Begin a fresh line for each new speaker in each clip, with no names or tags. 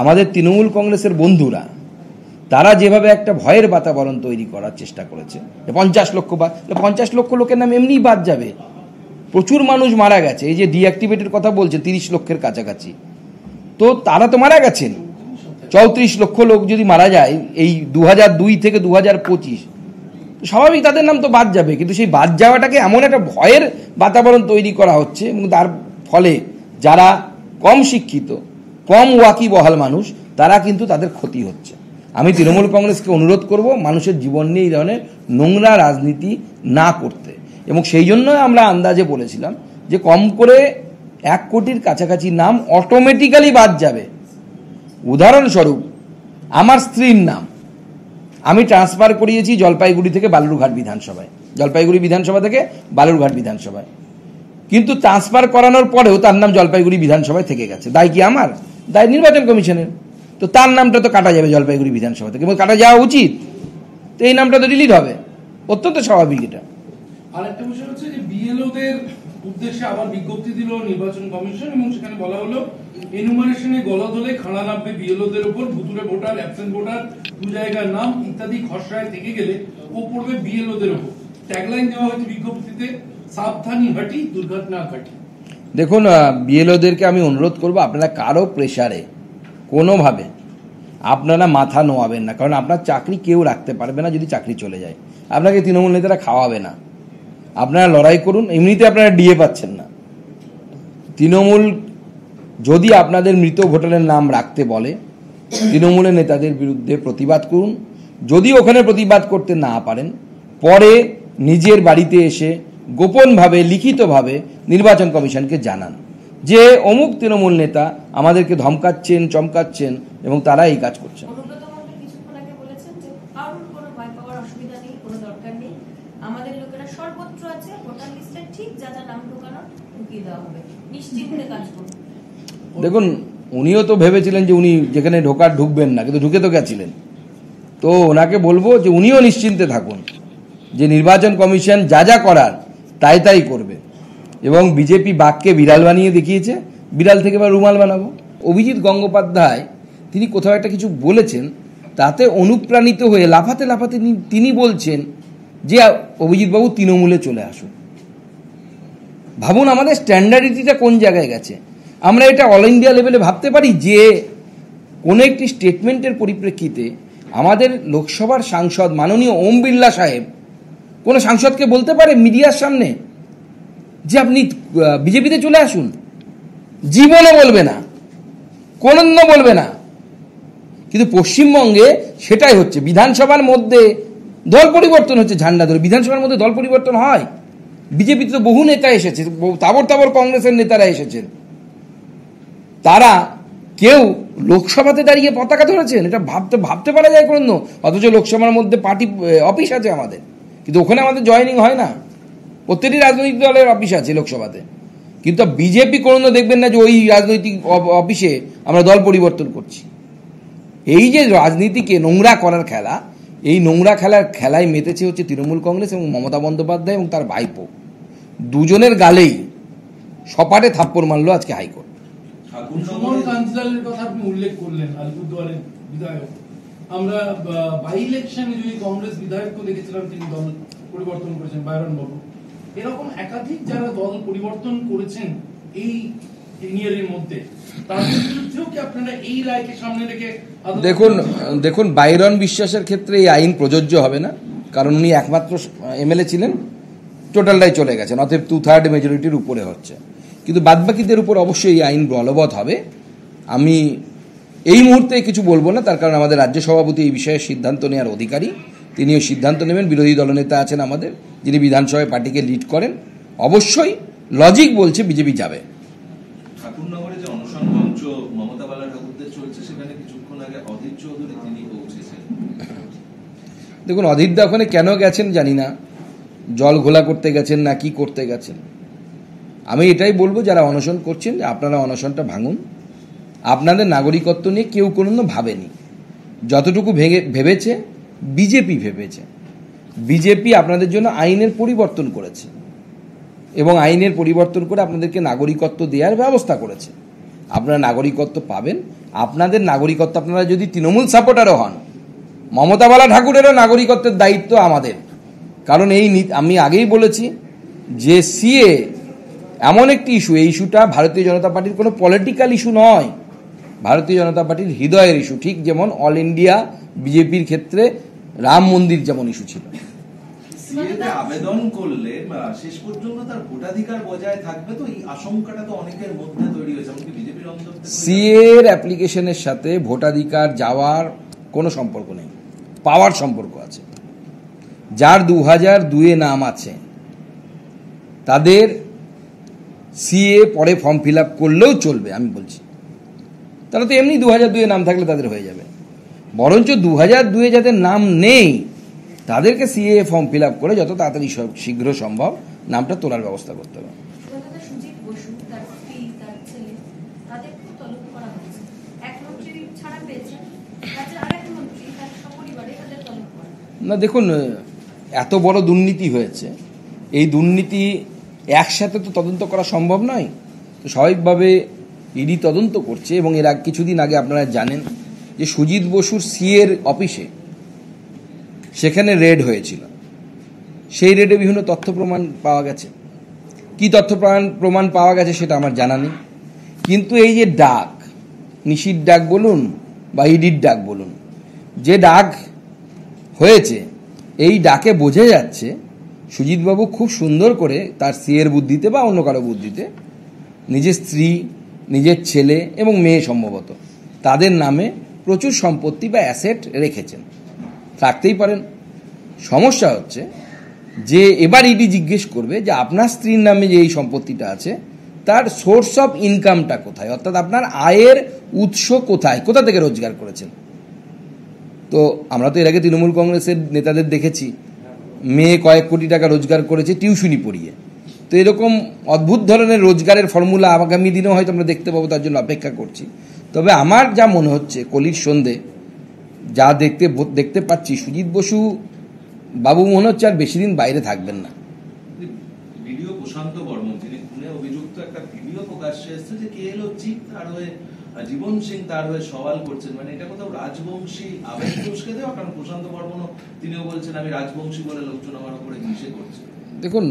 আমাদের তৃণমূল কংগ্রেসের বন্ধুরা তারা যেভাবে একটা ভয়ের বাতাবরণ তৈরি করার চেষ্টা করেছে, 50 লক্ষ 50 লক্ষ লোকের নাম এমনিই বাদ যাবে। প্রচুর মানুষ মারা গেছে, এই যে ডিঅ্যাক্টিভেটের কথা বলছে 30 লক্ষের কাছাকাছি, তো তারা তো মারা গেছেন। 34 লক্ষ লোক যদি মারা যায় এই 2002 থেকে 2025, স্বাভাবিক তাদের নাম তো বাদ যাবে। কিন্তু সেই বাদ যাওয়াটাকে এমন একটা ভয়ের বাতাবরণ তৈরি করা হচ্ছে এবং তার ফলে যারা কম শিক্ষিত, কম ওয়াকিবহাল মানুষ, তারা কিন্তু তাদের ক্ষতি হচ্ছে। আমি তৃণমূল কংগ্রেসকে অনুরোধ করব মানুষের জীবন নিয়ে এই ধরনের নোংরা রাজনীতি না করতে, এবং সেই জন্য আমরা আন্দাজে বলেছিলাম যে কম করে 1 কোটির কাছাকাছি নাম অটোমেটিক্যালি বাদ যাবে। উদাহরণস্বরূপ আমার স্ত্রীর নাম আমি ট্রান্সফার করিয়েছি জলপাইগুড়ি থেকে বালুরঘাট বিধানসভায়, জলপাইগুড়ি বিধানসভা থেকে বালুরঘাট বিধানসভায়, কিন্তু ট্রান্সফার করানোর পরেও তার নাম জলপাইগুড়ি বিধানসভায় থেকে গেছে। দায় কি আমার? দায় নির্বাচন কমিশনের। তো তার নামটা তো কাটা যাবে জলপাইগুড়ি বিধানসভা থেকে, এবং কাটা যাওয়া উচিত। তো এই নামটা তো ডিলিট হবে, অত্যন্ত স্বাভাবিক। এটা
আরেকটা বিষয় হচ্ছে যে বিএলওদের উদ্দেশ্যে আবার বিজ্ঞপ্তি দিল নির্বাচন কমিশন, এবং সেখানে বলা হলো এনুমারেশনে গলদ হলে খাড়া নামবে বিএলওদের উপর, ভুতুরে ভোটার, অ্যাবসেন্ট ভোটার, 2 জায়গার নাম ইত্যাদি খসড়ায় থেকে গেলে ও পড়বে বিএলওদের উপর। ট্যাগলাইন দেওয়া হয়েছে বিজ্ঞপ্তিতে, সাবধানী হাঁটি দুর্ঘটনা ঘাটি।
দেখুন, বিএলওদেরকে আমি অনুরোধ করব আপনারা কারো প্রেসারে কোনোভাবে আপনারা মাথা নোয়াবেন না, কারণ আপনার চাকরি কেউ রাখতে পারবে না। যদি চাকরি চলে যায় আপনাকে তৃণমূল নেতারা খাওয়াবে না। আপনারা লড়াই করুন, এমনিতে আপনারা ডিএ পাচ্ছেন না। তৃণমূল যদি আপনাদের মৃত ভোটারের নাম রাখতে বলে, তৃণমূলের নেতাদের বিরুদ্ধে প্রতিবাদ করুন। যদি ওখানে প্রতিবাদ করতে না পারেন, পরে নিজের বাড়িতে এসে গোপনভাবে লিখিতভাবে নির্বাচন কমিশনকে জানান যে অমুক তৃণমূল নেতা আমাদেরকে ধমকাচ্ছেন, চমকাচ্ছেন এবং তারা এই কাজ করছেন। দেখুন, উনিও তো ভেবেছিলেন যে উনি যেখানে ঢুকবেন না, কিন্তু ঢুকে তো গেছিলেন। তো ওনাকে বলবো যে উনিও নিশ্চিন্তে থাকুন যে নির্বাচন কমিশন যা যা করার তাই তাই করবে। এবং বিজেপি বাঘকে বিড়াল বানিয়ে দেখিয়েছে, বিড়াল থেকে এবার রুমাল বানাবো। অভিজিৎ গঙ্গোপাধ্যায় তিনি কোথাও একটা কিছু বলেছেন, তাতে অনুপ্রাণিত হয়ে লাফাতে লাফাতে তিনি বলছেন যে অভিজিৎবাবু তৃণমূলে চলে আসুন। ভাবুন আমাদের স্ট্যান্ডার্ডিটিটা কোন জায়গায় গেছে। আমরা এটা অল ইন্ডিয়া লেভেলে ভাবতে পারি যে কোনো একটি স্টেটমেন্টের পরিপ্রেক্ষিতে আমাদের লোকসভার সাংসদ মাননীয় ওম বিড়লা সাহেব কোনো সাংসদকে বলতে পারে মিডিয়ার সামনে যে আপনি বিজেপিতে চলে আসুন? জীবনও বলবে না, কোনদিন বলবে না। কিন্তু পশ্চিমবঙ্গে সেটাই হচ্ছে। বিধানসভার মধ্যে দল পরিবর্তন হচ্ছে ঝান্ডা ধরে। বিধানসভার মধ্যে দল পরিবর্তন হয়? বিজেপিতে তো বহু নেতা এসেছে, তাবর তাবর কংগ্রেসের নেতারা এসেছেন, তারা কেউ লোকসভাতে দাঁড়িয়ে পতাকা ধরেছেন? এটা ভাবতে পারা যায় কোনো? অথচ লোকসভার মধ্যে পার্টি অফিস আছে আমাদের, কিন্তু ওখানে আমাদের জয়েনিং হয় না। প্রত্যেকটি রাজনৈতিক দলের অফিস আছে লোকসভাতে, কিন্তু বিজেপি কোনো দেখবেন না যে ওই রাজনৈতিক অফিসে আমরা দল পরিবর্তন করছি। এই যে রাজনীতিকে নোংরা করার খেলা, এই নোংরা খেলায় মেতেছে হচ্ছে তৃণমূল কংগ্রেস এবং মমতা বন্দ্যোপাধ্যায় এবং তার ভাইপো। দুজনের গালেই সপাটে থাপ্পড় মারলো আজকে হাইকোর্ট।
সুমন কাঞ্জিলালের কথা আপনি উল্লেখ করলেন, আলিপুরদুয়ারের বিধায়ক। আমরা বাই ইলেকশনে যদি কংগ্রেস বিধায়ককে দেখেছিলাম তিনি দল পরিবর্তন করেছেন, বাইরন বাবু। এরকম একাধিক যারা দল পরিবর্তন করেছেন এই ইয়ারের মধ্যে, তাদের বিরুদ্ধেও কি আপনারা এই রায়কে সামনে রেখে?
দেখুন বাইরন বিশ্বাসের ক্ষেত্রে এই আইন প্রযোজ্য হবে না, কারণ উনি একমাত্র এমএলএ ছিলেন, টোটালটাই চলে গেছেন, অতএব 2/3 মেজরিটির উপরে হচ্ছে। কিন্তু বাদবাকিদের উপর অবশ্যই এই আইন বলবৎ হবে। আমি এই মুহূর্তে কিছু বলবো না, তার কারণ আমাদের রাজ্য সভাপতি এই বিষয়ে সিদ্ধান্ত নেওয়ার অধিকারী, তিনিও সিদ্ধান্ত নেবেন। বিরোধী দলনেতা আছেন আমাদের, যিনি বিধানসভায় পার্টিকে লিড করেন। অবশ্যই লজিক বলছে বিজেপি যাবে।
ঠাকুরনগরে যে অনশন মঞ্চ মমতা বালা ঠাকুরদের চলছে, সেখানে কিছুক্ষণ আগে অধীর চৌধুরী তিনি পৌঁছেছেন।
দেখুন, অধীরদা ওখানে কেন গেছেন জানি না, জল ঘোলা করতে গেছেন না কি করতে গেছেন। আমি এটাই বলবো যারা অনশন করছেন যে আপনারা অনশনটা ভাঙুন। আপনাদের নাগরিকত্ব নিয়ে কেউ কোনো ভাবেনি, যতটুকু ভেবেছে বিজেপি ভেবেছে। বিজেপি আপনাদের জন্য আইনের পরিবর্তন করেছে এবং আইনের পরিবর্তন করে আপনাদেরকে নাগরিকত্ব দেওয়ার ব্যবস্থা করেছে। আপনারা নাগরিকত্ব পাবেন। আপনাদের নাগরিকত্ব, আপনারা যদি তৃণমূল সাপোর্টারও হন, মমতা বালা ঠাকুরেরও নাগরিকত্বের দায়িত্ব আমাদের। কারণ আমি আগেই বলেছি যে সিএ এমন একটি ইস্যু, এই ইস্যুটা ভারতীয় জনতা পার্টির কোনো পলিটিক্যাল ইস্যু নয়, ভারতীয় জনতা পার্টির হৃদয়ের ইস্যু। ঠিক যেমন অল ইন্ডিয়া বিজেপির ক্ষেত্রে রাম মন্দির যেমন ইস্যু ছিল।
সিএতে আবেদন করলে শেষ পর্যন্ত তার ভোটাধিকার বজায় থাকবে, তো এই আশঙ্কাটা তো অনেকের মধ্যে তৈরি হয়েছে, এমনকি বিজেপির অন্তর থেকে।
সিএর অ্যাপ্লিকেশনের সাথে ভোটাধিকার যাওয়ার কোনো সম্পর্ক নেই, পাওয়ার সম্পর্ক আছে। যার 2002-এ নাম আছে তাদের সিএ পরে ফর্ম ফিল আপ করলেও চলবে, আমি বলছি। তারা তো এমনি 2002-এ নাম থাকলে তাদের হয়ে যাবে। বরঞ্চ 2002-এ যাদের নাম নেই তাদেরকে সিএ ফর্ম ফিল আপ করে যত তাড়াতাড়ি শীঘ্র সম্ভব নামটা তোলার ব্যবস্থা করতে হবে।
সুজিত বসু, তার স্ত্রী, তার ছেলে, তাদেরকেও তলব করা হয়েছে। এক মন্ত্রী ছাড়া পেয়েছেন, আরেক মন্ত্রী তার সপরিবারে তাদের তলব করা।
না দেখুন, এত বড় দুর্নীতি হয়েছে, এই দুর্নীতি একসাথে তো তদন্ত করা সম্ভব নয়। তো স্বাভাবিকভাবে ইডি তদন্ত করছে, এবং এর কিছুদিন আগে আপনারা জানেন যে সুজিত বসুর সিএর অফিসে সেখানে রেড হয়েছিল। সেই রেডে বিভিন্ন তথ্য প্রমাণ পাওয়া গেছে। কি তথ্য প্রমাণ পাওয়া গেছে সেটা আমার জানা নেই, কিন্তু এই যে ডাক, নিশির ডাক বলুন বা ইডির ডাক বলুন, যে ডাক হয়েছে এই ডাকে বোঝা যাচ্ছে সুজিতবাবু খুব সুন্দর করে তার সিএর বুদ্ধিতে বা অন্য কারো বুদ্ধিতে নিজের স্ত্রী, নিজের ছেলে এবং মেয়ে সম্ভবত তাদের নামে প্রচুর সম্পত্তি বা অ্যাসেট রেখেছেন। থাকতেই পারেন। সমস্যা হচ্ছে যে এবার ইডি জিজ্ঞেস করবে যে আপনার স্ত্রীর নামে যে এই সম্পত্তিটা আছে তার সোর্স অফ ইনকামটা কোথায়, অর্থাৎ আপনার আয়ের উৎস কোথায়, কোথা থেকে রোজগার করেছেন। তো আমরা তো এর আগে তৃণমূল কংগ্রেসের নেতাদের দেখেছি, মেয়ে কয়েক কোটি টাকা রোজগার করেছে টিউশনি পড়িয়ে। তো এরকম অদ্ভুত ধরনের রোজগারের ফর্মুলা আগামী দিনেও হয়তো আমরা দেখতে পাবো, তার জন্য অপেক্ষা করছি। তবে আমার যা মনে হচ্ছে কলির সন্ধে যা দেখতে পাচ্ছি, সুজিত বসু বাবু মনে হচ্ছে আর বেশি দিন বাইরে থাকবেন না।
ভিডিও প্রশান্ত বর্মন, যিনি খুনে অভিযুক্ত, একটা ভিডিও প্রকাশ্যে এসেছে যে কে এলো চিফ তার হয়ে জীবন সিং তার হয়ে সওয়াল করছেন, মানে এটা কোথাও রাজবংশী আবেগ উস্কে দেওয়া। কারণ প্রশান্ত বর্মনও তিনিও বলছেন আমি রাজবংশী বলে লোকজন আমার উপরে হিংসে করছে।
দেখুন,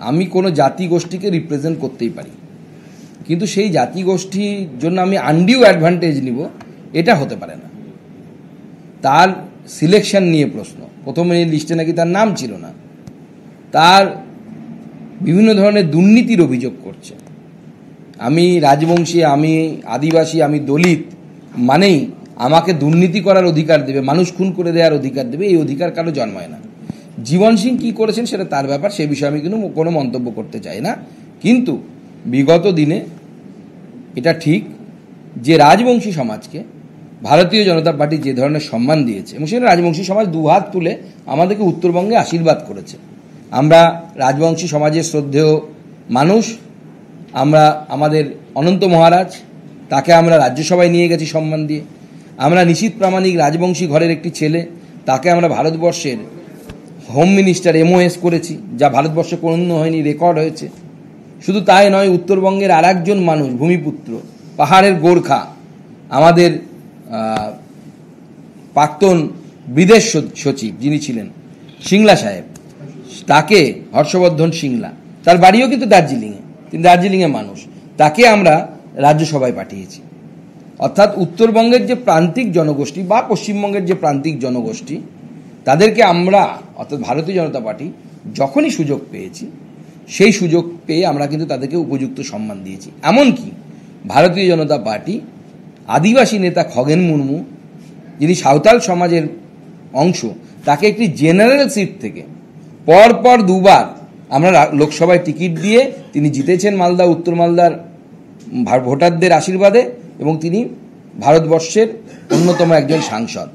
আমি কোনো জাতি গোষ্ঠীকে রিপ্রেজেন্ট করতেই পারি, কিন্তু সেই জাতি গোষ্ঠীর জন্য আমি আনডিউ অ্যাডভান্টেজ নিব, এটা হতে পারে না। তার সিলেকশন নিয়ে প্রশ্ন, প্রথমে লিস্টে নাকি তার নাম ছিল না, তার বিভিন্ন ধরনের দুর্নীতির অভিযোগ করছে। আমি রাজবংশী, আমি আদিবাসী, আমি দলিত মানেই আমাকে দুর্নীতি করার অধিকার দেবে, মানুষ খুন করে দেওয়ার অধিকার দেবে, এই অধিকার কারো জন্মায় না। জীবন সিং কী করেছেন সেটা তার ব্যাপার, সে বিষয়ে আমি কিন্তু কোনো মন্তব্য করতে চাই না। কিন্তু বিগত দিনে এটা ঠিক যে রাজবংশী সমাজকে ভারতীয় জনতা পার্টি যে ধরনের সম্মান দিয়েছে, এবং সেটা রাজবংশী সমাজ দুহাত তুলে আমাদেরকে উত্তরবঙ্গে আশীর্বাদ করেছে। আমরা রাজবংশী সমাজের শ্রদ্ধেয় মানুষ, আমরা আমাদের অনন্ত মহারাজ তাকে আমরা রাজ্যসভায় নিয়ে গেছি সম্মান দিয়ে। আমরা নিশীথ প্রামাণিক রাজবংশী ঘরের একটি ছেলে, তাকে আমরা ভারতবর্ষের হোম মিনিস্টার MOS করেছি, যা ভারতবর্ষে কোনো হয়নি, রেকর্ড হয়েছে। শুধু তাই নয়, উত্তরবঙ্গের আর একজন মানুষ, ভূমিপুত্র, পাহাড়ের গোর্খা, আমাদের প্রাক্তন বিদেশ সচিব যিনি ছিলেন সিংলা সাহেব, তাকে হর্ষবর্ধন সিংলা, তার বাড়িও কিন্তু দার্জিলিংয়ে, তিনি দার্জিলিংয়ের মানুষ, তাকে আমরা রাজ্যসভায় পাঠিয়েছি। অর্থাৎ উত্তরবঙ্গের যে প্রান্তিক জনগোষ্ঠী বা পশ্চিমবঙ্গের যে প্রান্তিক জনগোষ্ঠী, তাদেরকে আমরা অর্থাৎ ভারতীয় জনতা পার্টি যখনই সুযোগ পেয়েছি, সেই সুযোগ পেয়ে আমরা কিন্তু তাদেরকে উপযুক্ত সম্মান দিয়েছি। এমনকি ভারতীয় জনতা পার্টি আদিবাসী নেতা খগেন মুর্মু, যিনি সাঁওতাল সমাজের অংশ, তাকে একটি জেনারেল সিট থেকে পরপর দুবার আমরা লোকসভায় টিকিট দিয়ে তিনি জিতেছেন মালদা, উত্তর মালদার ভোটারদের আশীর্বাদে, এবং তিনি ভারতবর্ষের অন্যতম একজন সাংসদ।